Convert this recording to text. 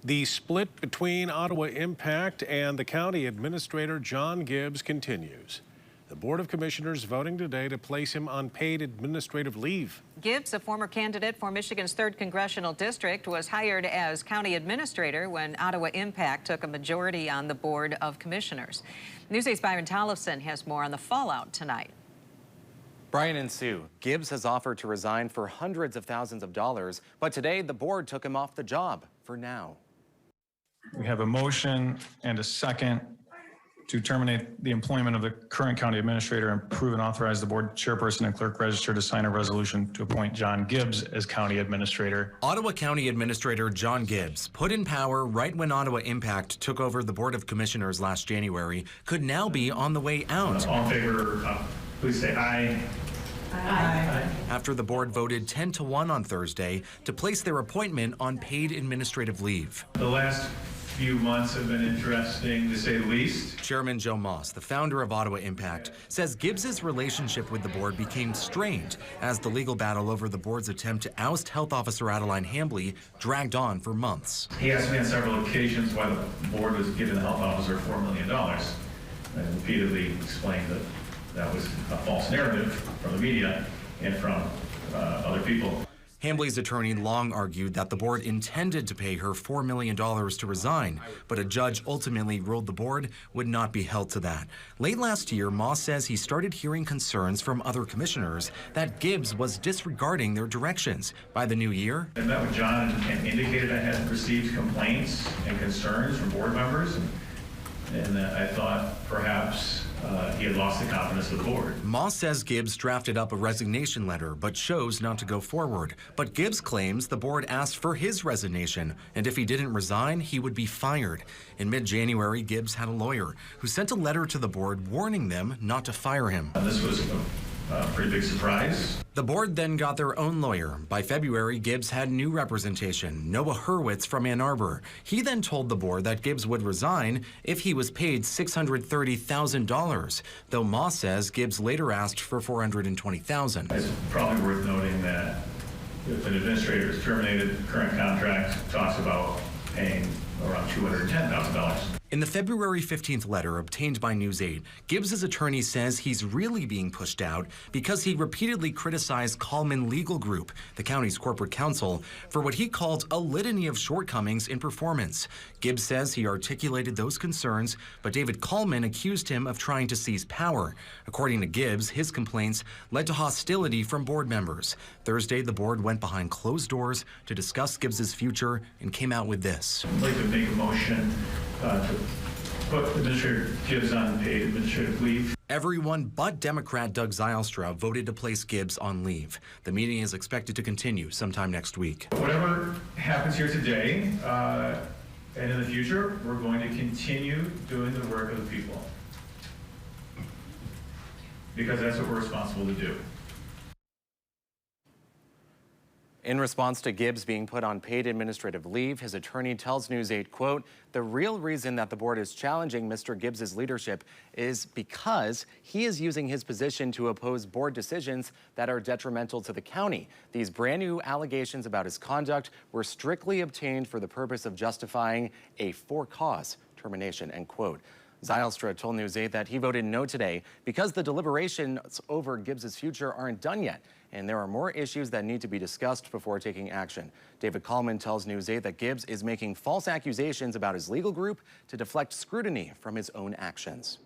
The split between Ottawa Impact and the County Administrator John Gibbs continues. The Board of Commissioners voting today to place him on paid administrative leave. Gibbs, a former candidate for Michigan's 3rd Congressional District, was hired as county administrator when Ottawa Impact took a majority on the Board of Commissioners. News 8's Byron Tollefson has more on the fallout tonight. Brian and Sue, Gibbs has offered to resign for hundreds of thousands of dollars, but today the board took him off the job for now. We have a motion and a second to terminate the employment of the current county administrator and approve and authorize the board chairperson and clerk register to sign a resolution to appoint John Gibbs as county administrator. Ottawa County Administrator John Gibbs, put in power right when Ottawa Impact took over the Board of Commissioners last January, could now be on the way out. All in favor, please say aye. Aye. After the board voted 10-1 on Thursday to place their appointment on paid administrative leave. The last few months have been interesting, to say the least. Chairman Joe Moss, the founder of Ottawa Impact, says Gibbs's relationship with the board became strained as the legal battle over the board's attempt to oust Health Officer Adeline Hambley dragged on for months. He asked me on several occasions why the board was giving the health officer $4 million. I repeatedly explained that that was a false narrative from the media and from other people. Hambley's attorney long argued that the board intended to pay her $4 million to resign, but a judge ultimately ruled the board would not be held to that. Late last year, Moss says he started hearing concerns from other commissioners that Gibbs was disregarding their directions. By the new year, I met with John and indicated I had received complaints and concerns from board members, and I thought perhaps he had lost the confidence of the board. Moss says Gibbs drafted up a resignation letter but chose not to go forward. But Gibbs claims the board asked for his resignation, and if he didn't resign, he would be fired. In mid-January, Gibbs had a lawyer who sent a letter to the board warning them not to fire him. This was a pretty big surprise. The board then got their own lawyer. By February, Gibbs had new representation, Noah Hurwitz from Ann Arbor. He then told the board that Gibbs would resign if he was paid $630,000, though Moss says Gibbs later asked for $420,000. It's probably worth noting that if an administrator is terminated, the current contract talks about paying around $210,000. In the February 15th letter obtained by News 8, Gibbs's attorney says he's really being pushed out because he repeatedly criticized Coleman Legal Group, the county's corporate counsel, for what he called a litany of shortcomings in performance. Gibbs says he articulated those concerns, but David Coleman accused him of trying to seize power. According to Gibbs, his complaints led to hostility from board members. Thursday, the board went behind closed doors to discuss Gibbs's future and came out with this. I'd like to make a motion to put Administrator Gibbs on paid administrative leave. Everyone but Democrat Doug Zylstra voted to place Gibbs on leave. The meeting is expected to continue sometime next week. Whatever happens here today and in the future, we're going to continue doing the work of the people, because that's what we're responsible to do. In response to Gibbs being put on paid administrative leave, his attorney tells News 8, quote, "The real reason that the board is challenging Mr. Gibbs's leadership is because he is using his position to oppose board decisions that are detrimental to the county. These brand new allegations about his conduct were strictly obtained for the purpose of justifying a for-cause termination," end quote. Zylstra told News 8 that he voted no today because the deliberations over Gibbs's future aren't done yet, and there are more issues that need to be discussed before taking action. David Coleman tells News 8 that Gibbs is making false accusations about his legal group to deflect scrutiny from his own actions.